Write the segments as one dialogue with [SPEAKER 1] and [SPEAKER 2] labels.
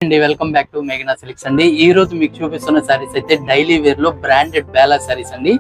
[SPEAKER 1] అండి welcome back to మేఘనా silks అండి. ఈ రోజు మీకు చూపిస్తున్న సారీస్ అయితే డైలీ వేర్ లో బ్రాండెడ్ బేలా సారీస్ అండి.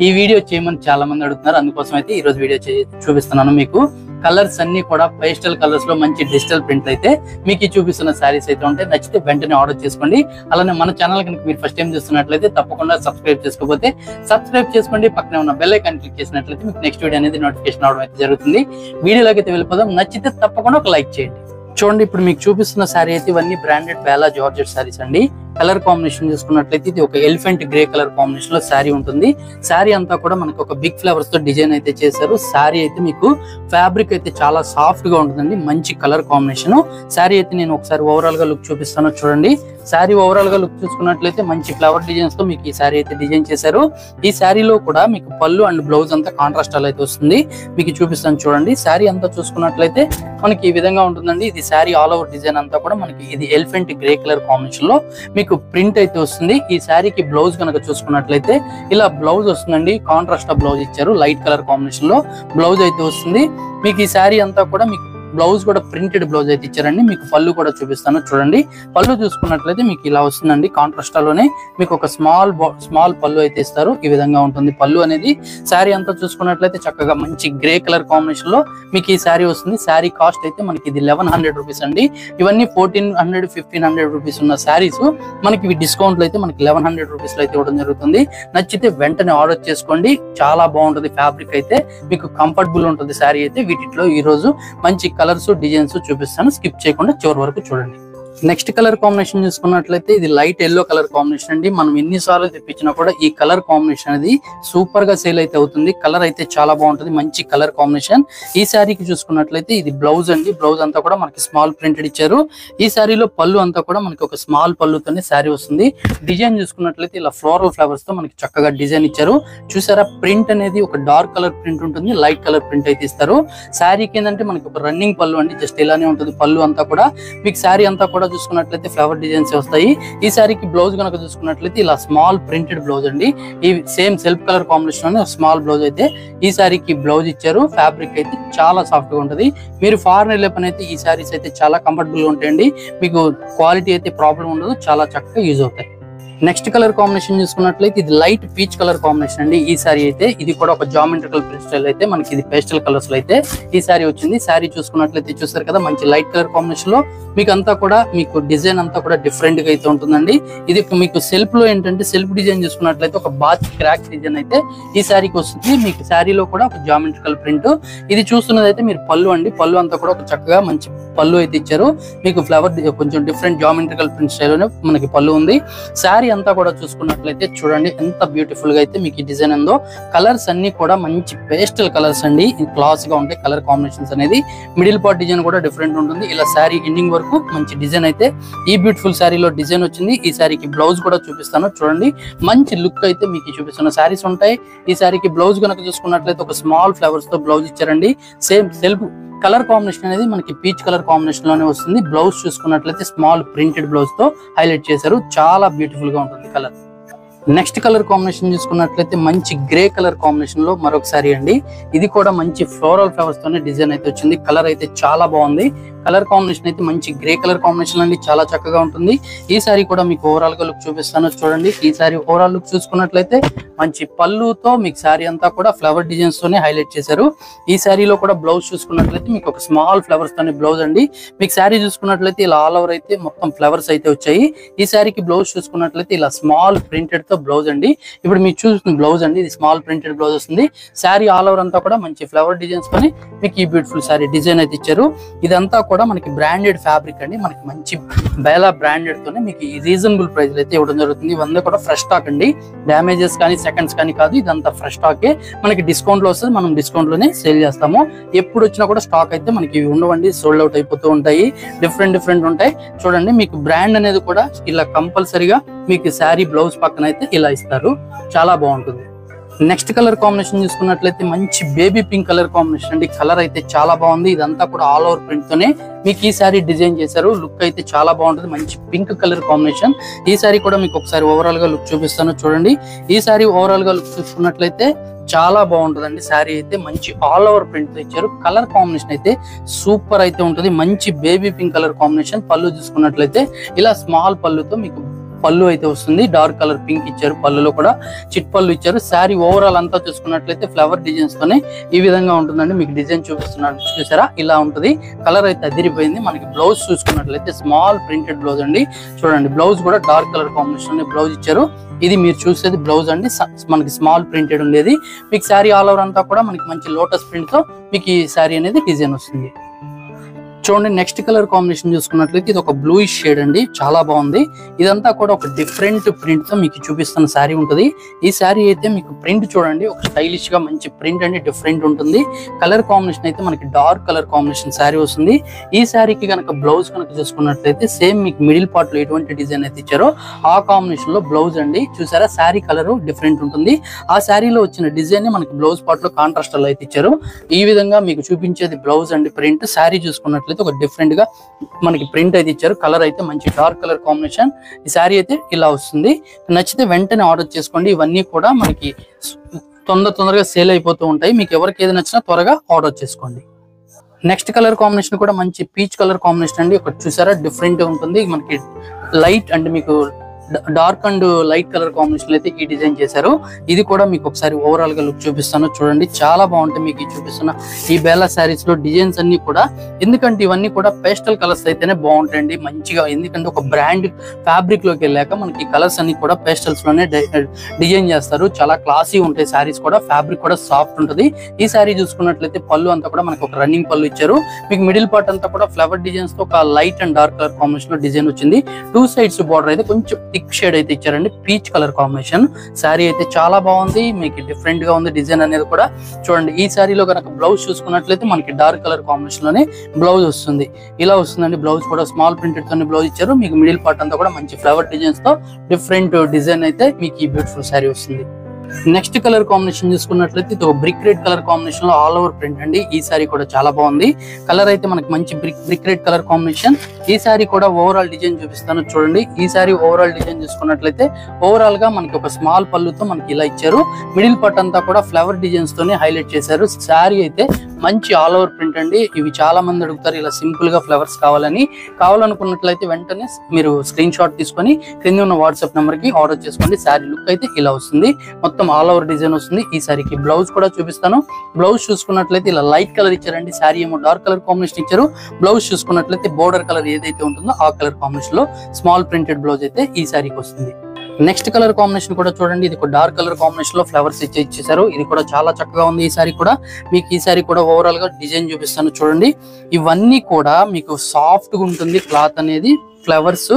[SPEAKER 1] ఈ వీడియో చేయమని చాలా మంది అడుగుతున్నారు, అందుకోసం అయితే ఈ రోజు వీడియో చూపిస్తున్నాను. మీకు కలర్స్ అన్ని కూడా పేస్టల్ కలర్స్ లో మంచి డిజిటల్ ప్రింట్ అయితే మీకు చూపిస్తున్న సారీస్ అయితే ఉంటాయి. నచ్చితే వెంటనే ఆర్డర్ చేసుకోండి. అలానే మన ఛానల్ కనుక మీరు ఫస్ట్ టైం చూస్తున్నట్లయితే తప్పకుండా సబ్స్క్రైబ్ చేసుకోకపోతే సబ్స్క్రైబ్ చేసుకోండి. పక్కనే ఉన్న బెల్ ఐకాన్ క్లిక్ చేసినట్లయితే మీకు నెక్స్ట్ వీడియో అనేది నోటిఫికేషన్ అవడం అయితే జరుగుతుంది. వీడియోలోకి అయితే వెళ్ళిపోదాం. నచ్చితే తప్పకుండా ఒక లైక్ చేయండి. చూడండి, ఇప్పుడు మీకు చూపిస్తున్న సారీ అయితే ఇవన్నీ బ్రాండెడ్ బేలా జార్జెట్ సారీస్ అండి. కలర్ కాంబినేషన్ చూసుకున్నట్లయితే ఇది ఒక ఎలిఫెంట్ గ్రే కలర్ కాంబినేషన్ లో శారీ ఉంటుంది. శారీ అంతా కూడా మనకి ఒక బిగ్ ఫ్లవర్స్ తో డిజైన్ అయితే చేశారు. శారీ అయితే మీకు ఫ్యాబ్రిక్ అయితే చాలా సాఫ్ట్ గా ఉంటుందండి. మంచి కలర్ కాంబినేషన్. శారీ అయితే నేను ఒకసారి ఓవరాల్ గా లుక్ చూపిస్తాను. చూడండి, శారీ ఓవరాల్ గా లుక్ చూసుకున్నట్లయితే మంచి ఫ్లవర్ డిజైన్స్ తో మీకు ఈ శారీ అయితే డిజైన్ చేశారు. ఈ శారీలో కూడా మీకు పళ్ళు అండ్ బ్లౌజ్ అంతా కాంట్రాస్ట్ అయితే వస్తుంది. మీకు చూపిస్తాను చూడండి. శారీ అంతా చూసుకున్నట్లయితే మనకి ఈ విధంగా ఉంటుందండి. ఇది శారీ ఆల్ ఓవర్ డిజైన్ అంతా కూడా మనకి ఇది ఎలిఫెంట్ గ్రే కలర్ కాంబినేషన్ లో మీకు ప్రింట్ అయితే వస్తుంది. ఈ శారీకి బ్లౌజ్ కనుక చూసుకున్నట్లయితే ఇలా బ్లౌజ్ వస్తుందండి. కాంట్రాస్ట్ బ్లౌజ్ ఇచ్చారు. లైట్ కలర్ కాంబినేషన్ లో బ్లౌజ్ అయితే వస్తుంది. మీకు ఈ శారీ అంతా కూడా మీకు బ్లౌజ్ కూడా ప్రింటెడ్ బ్లౌజ్ అయితే ఇచ్చారండి. మీకు పళ్ళు కూడా చూపిస్తాను చూడండి. పళ్ళు చూసుకున్నట్లయితే మీకు ఇలా వస్తుందండి. కాంట్రాస్ట్ లోనే మీకు ఒక స్మాల్ పళ్ళు అయితే ఇస్తారు. ఈ విధంగా ఉంటుంది పళ్ళు అనేది. శారీ అంతా చూసుకున్నట్లయితే చక్కగా మంచి గ్రే కలర్ కాంబినేషన్ లో మీకు ఈ శారీ వస్తుంది. శారీ కాస్ట్ అయితే మనకి ఇది 1100 రూపీస్ అండి. ఇవన్నీ 1400 1500 రూపీస్ ఉన్న శారీస్ మనకి ఇవి డిస్కౌంట్ లో అయితే మనకి 1100 రూపీస్ లో అయితే ఇవ్వడం జరుగుతుంది. నచ్చితే వెంటనే ఆర్డర్ చేసుకోండి. చాలా బాగుంటుంది. ఫ్యాబ్రిక్ అయితే మీకు కంఫర్టబుల్ ఉంటుంది. శారీ అయితే వీటిలో ఈ రోజు మంచి కలర్స్ డిజైన్స్ చూపిస్తాను. స్కిప్ చేయకుండా చివరి వరకు చూడండి. నెక్స్ట్ కలర్ కాంబినేషన్ చూసుకున్నట్లయితే ఇది లైట్ ఎల్లో కలర్ కాంబినేషన్ అండి. మనం ఎన్నిసార్లు తెప్పించినా కూడా ఈ కలర్ కాంబినేషన్ అనేది సూపర్ గా సేల్ అయితే అవుతుంది. కలర్ అయితే చాలా బాగుంటుంది. మంచి కలర్ కాంబినేషన్. ఈ శారీకి చూసుకున్నట్లయితే ఇది బ్లౌజ్ అండి. బ్లౌజ్ అంతా కూడా మనకి స్మాల్ ప్రింటెడ్ ఇచ్చారు. ఈ శారీలో పళ్ళు అంతా కూడా మనకి ఒక స్మాల్ పళ్ళుతోనే శారీ వస్తుంది. డిజైన్ చూసుకున్నట్లయితే ఇలా ఫ్లోరల్ ఫ్లవర్స్ తో మనకి చక్కగా డిజైన్ ఇచ్చారు. చూసారా, ప్రింట్ అనేది ఒక డార్క్ కలర్ ప్రింట్ ఉంటుంది. లైట్ కలర్ ప్రింట్ అయితే ఇస్తారు. శారీకి ఏంటంటే మనకి ఒక రన్నింగ్ పళ్ళు అండి. జస్ట్ ఇలానే ఉంటుంది పళ్ళు అంతా కూడా. మీకు శారీ అంతా కూడా చూసుకున్నట్లయితే ఫ్లవర్ డిజైన్స్ వస్తాయి. ఈ శారీకి బ్లౌజ్ కనుక చూసుకున్నట్లయితే ఇలా స్మాల్ ప్రింటెడ్ బ్లౌజ్ అండి. ఈ సేమ్ సెల్ఫ్ కలర్ కాంబినేషన్ లో స్మాల్ బ్లౌజ్ అయితే ఈ శారీకి బ్లౌజ్ ఇచ్చారు. ఫ్యాబ్రిక్ అయితే చాలా సాఫ్ట్ గా ఉంటుంది. మీరు ఫారెన్ వెళ్ళే పని అయితే ఈ శారీస్ అయితే చాలా కంఫర్టబుల్ గా ఉంటాయండి. మీకు క్వాలిటీ అయితే ప్రాబ్లం ఉండదు. చాలా చక్కగా యూజ్ అవుతాయి. నెక్స్ట్ కలర్ కాంబినేషన్ చూసుకున్నట్లయితే ఇది లైట్ పీచ్ కలర్ కాంబినేషన్ అండి. ఈ సారీ అయితే ఇది కూడా ఒక జామెట్రికల్ ప్రింట్ స్టైల్ అయితే మనకి ఇది పేస్టల్ కలర్స్ లో అయితే ఈ సారీ వచ్చింది. సారీ చూసుకున్నట్లయితే చూస్తారు కదా, మంచి లైట్ కలర్ కాంబినేషన్ లో మీకు అంతా కూడా మీకు డిజైన్ అంతా కూడా డిఫరెంట్ గా అయితే ఉంటుందండి. ఇది మీకు సెల్ఫ్ లో ఏంటంటే సెల్ఫ్ డిజైన్ చూసుకున్నట్లయితే ఒక బాత్ క్రాక్ డిజైన్ అయితే ఈ సారీకి వస్తుంది. మీకు శారీలో కూడా ఒక జామెట్రికల్ ప్రింట్. ఇది చూస్తున్నది అయితే మీరు పళ్ళు అండి. పళ్ళు అంతా కూడా ఒక చక్కగా మంచి పళ్ళు అయితే ఇచ్చారు. మీకు ఫ్లవర్ కొంచెం డిఫరెంట్ జామెట్రికల్ ప్రింట్ స్టైల్ లోనే మనకి పళ్ళు ఉంది. శారీ అంతా కూడా చూసుకున్నట్లయితే చూడండి ఎంత బ్యూటిఫుల్ గా అయితే మీకు ఈ డిజైన్ ఉందో. కలర్స్ అన్ని కూడా మంచి పేస్టల్ కలర్స్ అండి. క్లాస్ గా ఉంటాయి కలర్ కాంబినేషన్స్ అనేది. మిడిల్ పార్ట్ డిజైన్ కూడా డిఫరెంట్ ఉంటుంది. ఇలా శారీ ఎండింగ్ వరకు మంచి డిజైన్ అయితే ఈ బ్యూటిఫుల్ శారీలో డిజైన్ వచ్చింది. ఈ శారీకి బ్లౌజ్ కూడా చూపిస్తాను చూడండి. మంచి లుక్ అయితే మీకు చూపిస్తున్న శారీస్ ఉంటాయి. ఈ శారీకి బ్లౌజ్ కనుక చూసుకున్నట్లయితే ఒక స్మాల్ ఫ్లవర్స్ తో బ్లౌజ్ ఇచ్చారండి. సేమ్ సెల్ఫ్ కలర్ కాంబినేషన్ అనేది మనకి పీచ్ కలర్ కాంబినేషన్ లోనే వస్తుంది. బ్లౌజ్ చూసుకున్నట్లయితే స్మాల్ ప్రింటెడ్ బ్లౌజ్ తో హైలైట్ చేశారు. చాలా బ్యూటిఫుల్ గా ఉంటుంది కలర్. నెక్స్ట్ కలర్ కాంబినేషన్ చూసుకున్నట్లయితే మంచి గ్రే కలర్ కాంబినేషన్ లో మరొక సారీ అండి. ఇది కూడా మంచి ఫ్లోరల్ ఫ్లవర్స్ తోనే డిజైన్ అయితే వచ్చింది. కలర్ అయితే చాలా బాగుంది. కలర్ కాంబినేషన్ అయితే మంచి గ్రే కలర్ కాంబినేషన్ అండి. చాలా చక్కగా ఉంటుంది. ఈ సారీ కూడా మీకు ఓవరాల్ గా లుక్ చూపిస్తాను చూడండి. ఈ సారీ ఓవరాల్ లుక్ చూసుకున్నట్లయితే మంచి పళ్ళుతో మీకు సారీ అంతా కూడా ఫ్లవర్ డిజైన్స్ తోనే హైలైట్ చేశారు. ఈ సారీలో కూడా బ్లౌజ్ చూసుకున్నట్లయితే మీకు ఒక స్మాల్ ఫ్లవర్స్ తోనే బ్లౌజ్ అండి. మీకు సారీ చూసుకున్నట్లయితే ఇలా ఆల్ ఓవర్ అయితే మొత్తం ఫ్లవర్స్ అయితే వచ్చాయి. ఈ సారీకి బ్లౌజ్ చూసుకున్నట్లయితే ఇలా స్మాల్ ప్రింటెడ్ తో బ్లౌజ్ అండి. ఇప్పుడు మీకు చూస్తున్న బ్లౌజ్ అండి. ఇది స్మాల్ ప్రింటెడ్ బ్లౌజ్ వస్తుంది. శారీ ఆల్ ఓవర్ అంతా కూడా మంచి ఫ్లవర్ డిజైన్స్ కొని మీకు ఈ బ్యూటిఫుల్ శారీ డిజైన్ అయితే ఇచ్చారు. ఇదంతా కూడా మనకి బ్రాండెడ్ ఫ్యాబ్రిక్ అండి. మనకి మంచి బేలా బ్రాండెడ్ తోనే మీకు ఈ రీజనబుల్ ప్రైస్ అయితే ఇవ్వడం జరుగుతుంది. ఇవంతా కూడా ఫ్రెష్ స్టాక్ అండి. డ్యామేజెస్ కానీ సెకండ్స్ కానీ కాదు. ఇదంతా ఫ్రెష్ స్టాకే. మనకి డిస్కౌంట్ లో వస్తుంది. మనం డిస్కౌంట్ లోనే సేల్ చేస్తాము. ఎప్పుడు వచ్చినా కూడా స్టాక్ అయితే మనకి ఇవి ఉండవండి. సోల్డ్ అవుట్ అయిపోతూ ఉంటాయి. డిఫరెంట్ ఉంటాయి. చూడండి, మీకు బ్రాండ్ అనేది కూడా ఇలా కంపల్సరీగా మీకు శారీ బ్లౌజ్ పక్కన అయితే ఇలా ఇస్తారు. చాలా బాగుంటుంది. నెక్స్ట్ కలర్ కాంబినేషన్ చూసుకున్నట్లయితే మంచి బేబీ పింక్ కలర్ కాంబినేషన్ అండి. కలర్ అయితే చాలా బాగుంది. ఇదంతా కూడా ఆల్ ఓవర్ ప్రింట్ తోనే మీకు ఈ సారీ డిజైన్ చేశారు. లుక్ అయితే చాలా బాగుంటుంది. మంచి పింక్ కలర్ కాంబినేషన్. ఈ సారీ కూడా మీకు ఒకసారి ఓవరాల్ గా లుక్ చూపిస్తాను చూడండి. ఈ సారీ ఓవరాల్ గా లుక్ చూసుకున్నట్లయితే చాలా బాగుంటుందండి. శారీ అయితే మంచి ఆల్ ఓవర్ ప్రింట్ తో ఇచ్చారు. కలర్ కాంబినేషన్ అయితే సూపర్ అయితే ఉంటుంది. మంచి బేబీ పింక్ కలర్ కాంబినేషన్. పళ్ళు చూసుకున్నట్లయితే ఇలా స్మాల్ పళ్ళుతో మీకు పళ్ళు అయితే వస్తుంది. డార్క్ కలర్ పింక్ ఇచ్చారు. పళ్ళులో కూడా చిట్ పళ్ళు ఇచ్చారు. శారీ ఓవరాల్ అంతా చూసుకున్నట్లయితే ఫ్లవర్ డిజైన్స్ తోనే ఈ విధంగా ఉంటుందండి. మీకు డిజైన్ చూపిస్తున్నాను చూసారా, ఇలా ఉంటుంది. కలర్ అయితే అదిరిపోయింది. మనకి బ్లౌజ్ చూసుకున్నట్లయితే స్మాల్ ప్రింటెడ్ బ్లౌజ్ అండి. చూడండి బ్లౌజ్ కూడా డార్క్ కలర్ కాంబినేషన్ బ్లౌజ్ ఇచ్చారు. ఇది మీరు చూసేది బ్లౌజ్ అండి. మనకి స్మాల్ ప్రింటెడ్ ఉండేది. మీకు శారీ ఆల్ ఓవర్ అంతా కూడా మనకి మంచి లోటస్ ప్రింట్ తో మీకు ఈ శారీ అనేది డిజైన్ వస్తుంది. చూడండి నెక్స్ట్ కలర్ కాంబినేషన్ చూసుకున్నట్లయితే ఇది ఒక బ్లూయిష్ షేడ్ అండి. చాలా బాగుంది. ఇదంతా కూడా ఒక డిఫరెంట్ ప్రింట్ తో మీకు చూపిస్తున్న శారీ ఉంటుంది. ఈ శారీ అయితే మీకు ప్రింట్ చూడండి ఒక స్టైలిష్ గా మంచి ప్రింట్ అండి, డిఫరెంట్ ఉంటుంది. కలర్ కాంబినేషన్ అయితే మనకి డార్క్ కలర్ కాంబినేషన్ శారీ వస్తుంది. ఈ శారీకి కనుక బ్లౌజ్ కనుక చూసుకున్నట్లయితే సేమ్ మీకు మిడిల్ పార్ట్ లో ఎటువంటి డిజైన్ అయితే ఇచ్చారో ఆ కాంబినేషన్ లో బ్లౌజ్ అండి. చూసారా శారీ కలర్ డిఫరెంట్ ఉంటుంది. ఆ శారీలో వచ్చిన డిజైన్ మనకి బ్లౌజ్ పార్ట్ లో కాంట్రాస్ట్ లో అయితే ఇచ్చారు. ఈ విధంగా మీకు చూపించేది బ్లౌజ్ అండి. ప్రింట్ శారీ చూసుకున్నట్లయితే ఒక డిఫరెంట్ గా మనకి ప్రింట్ అయితే ఇచ్చారు. కలర్ అయితే మంచి డార్క్ కలర్ కాంబినేషన్. ఈ శారీ అయితే ఇలా వస్తుంది. నచ్చితే వెంటనే ఆర్డర్ చేసుకోండి. ఇవన్నీ కూడా మనకి తొందరగా సేల్ అయిపోతూ ఉంటాయి. మీకు ఎవరికి ఏది నచ్చినా త్వరగా ఆర్డర్ చేసుకోండి. నెక్స్ట్ కలర్ కాంబినేషన్ కూడా మంచి పీచ్ కలర్ కాంబినేషన్ అండి. ఒకటి చూసారా డిఫరెంట్ గా ఉంటుంది. మనకి లైట్ అంటే మీకు dark and light colour combination అయితే ఈ డిజైన్ చేశారు. ఇది కూడా మీకు ఒకసారి ఓవరాల్ గా లుక్ చూపిస్తాను చూడండి. చాలా బాగుంటాయి. మీకు చూపిస్తున్న ఈ బేలా శారీస్ లో డిజైన్స్ అన్ని కూడా, ఎందుకంటే ఇవన్నీ కూడా పేస్టల్ కలర్స్ అయితేనే బాగుంటాయండి మంచిగా. ఎందుకంటే ఒక బ్రాండ్ ఫ్యాబ్రిక్ లోకి వెళ్ళాక మనకి కలర్స్ అన్ని కూడా పేస్టల్స్ లోనే డిజైన్ చేస్తారు. చాలా క్లాసీ ఉంటాయి శారీస్ కూడా. ఫ్యాబ్రిక్ కూడా సాఫ్ట్ ఉంటుంది. ఈ శారీ చూసుకున్నట్లయితే పళ్ళు అంతా కూడా మనకి ఒక రన్నింగ్ పళ్ళు ఇచ్చారు. మీకు మిడిల్ పార్ట్ అంతా కూడా ఫ్లవర్ డిజైన్స్ తో ఒక light and dark colour combination లో డిజైన్ వచ్చింది. టూ సైడ్స్ బార్డర్ అయితే కొంచెం థిక్ షేడ్ అయితే ఇచ్చారండి. Peach colour combination. శారీ అయితే చాలా బాగుంది. మీకు డిఫరెంట్ గా ఉంది డిజైన్ అనేది కూడా. చూడండి ఈ శారీలో కనుక బ్లౌజ్ చూసుకున్నట్లయితే మనకి డార్క్ కలర్ కాంబినేషన్ లోనే బ్లౌజ్ వస్తుంది. ఇలా వస్తుందండి. బ్లౌజ్ కూడా స్మాల్ ప్రింటెడ్ తోనే బ్లౌజ్ ఇచ్చారు. మీకు మిడిల్ పార్ట్ అంతా కూడా మంచి ఫ్లవర్ డిజైన్స్ తో డిఫరెంట్ డిజైన్ అయితే మీకు ఈ బ్యూటిఫుల్ శారీ వస్తుంది. నెక్స్ట్ కలర్ కాంబినేషన్ చూసుకున్నట్లయితే ఇది ఒక బ్రిక్ రెడ్ కలర్ కాంబినేషన్ లో ఆల్ ఓవర్ ప్రింట్ అండి. ఈ సారీ కూడా చాలా బాగుంది. కలర్ అయితే మనకి మంచి బ్రిక్ రెడ్ కలర్ కాంబినేషన్. ఈ సారీ కూడా ఓవరాల్ డిజైన్ చూపిస్తాను చూడండి. ఈ సారీ ఓవరాల్ డిజైన్ చూసుకున్నట్లయితే ఓవరాల్ గా మనకి ఒక స్మాల్ పళ్ళుతో మనకి ఇలా ఇచ్చారు. మిడిల్ పార్ట్ అంతా కూడా ఫ్లవర్ డిజైన్స్ తోనే హైలైట్ చేశారు. సారీ అయితే మంచి ఆల్ ఓవర్ ప్రింట్ అండి. ఇవి చాలా మంది అడుగుతారు ఇలా సింపుల్ గా ఫ్లవర్స్ కావాలనుకున్నట్లయితే వెంటనే మీరు స్క్రీన్ షాట్ తీసుకొని కింద ఉన్న వాట్సాప్ నెంబర్ కి ఆర్డర్ చేసుకోండి. సారీ లుక్ అయితే ఇలా వస్తుంది. మొత్తం ఆల్ ఓవర్ డిజైన్ వస్తుంది. ఈ సారీకి బ్లౌజ్ కూడా చూపిస్తాను. బ్లౌజ్ చూసుకున్నట్లయితే ఇలా లైట్ కలర్ ఇచ్చారండి. సారీ ఏమో డార్క్ కలర్ కాంబినేషన్ ఇచ్చారు. బ్లౌజ్ చూసుకున్నట్లయితే బోర్డర్ కలర్ ఏదైతే ఉంటుందో ఆ కలర్ కాంబినేషన్ లో స్మాల్ ప్రింటెడ్ బ్లౌజ్ అయితే ఈ సారీకి వస్తుంది. నెక్స్ట్ కలర్ కాంబినేషన్ కూడా చూడండి. ఇది ఒక డార్క్ కలర్ కాంబినేషన్ లో ఫ్లవర్స్ ఇచ్చేసారు. ఇది కూడా చాలా చక్కగా ఉంది. ఈ సారీ కూడా మీకు ఈ సారీ కూడా ఓవరాల్ గా డిజైన్ చూపిస్తాను చూడండి. ఇవన్నీ కూడా మీకు సాఫ్ట్ గా ఉంటుంది. క్లాత్ అనేది ఫ్లవర్స్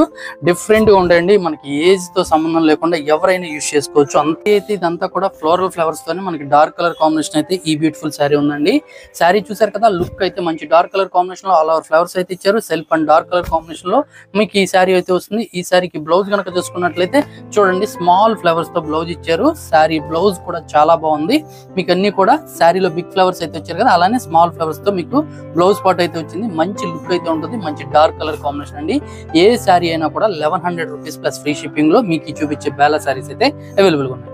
[SPEAKER 1] డిఫరెంట్ గా ఉంటాయండి. మనకి ఏజ్ తో సంబంధం లేకుండా ఎవరైనా యూజ్ చేసుకోవచ్చు. అంతే అయితే ఇదంతా కూడా ఫ్లోరల్ ఫ్లవర్స్ తోనే మనకి డార్క్ కలర్ కాంబినేషన్ అయితే ఈ బ్యూటిఫుల్ శారీ ఉందండి. శారీ చూసారు కదా, లుక్ అయితే మంచి డార్క్ కలర్ కాంబినేషన్ లో ఆల్ ఓవర్ ఫ్లవర్స్ అయితే ఇచ్చారు. Self and dark colour combination లో మీకు ఈ శారీ అయితే వస్తుంది. ఈ శారీకి బ్లౌజ్ కనుక చూసుకున్నట్లయితే చూడండి స్మాల్ ఫ్లవర్స్ తో బ్లౌజ్ ఇచ్చారు. శారీ బ్లౌజ్ కూడా చాలా బాగుంది. మీకు అన్ని కూడా శారీలో బిగ్ ఫ్లవర్స్ అయితే వచ్చారు కదా, అలానే స్మాల్ ఫ్లవర్స్ తో మీకు బ్లౌజ్ పార్ట్ అయితే వచ్చింది. మంచి లుక్ అయితే ఉంటుంది. మంచి డార్క్ కలర్ కాంబినేషన్ అండి. ఏ శారీ అయినా కూడా 1100 రూపీస్ ప్లస్ ఫ్రీ షిప్పింగ్ లో మీకు చూపించే బేలా శారీస్ అయితే అవైలబుల్ గా ఉన్నాయి.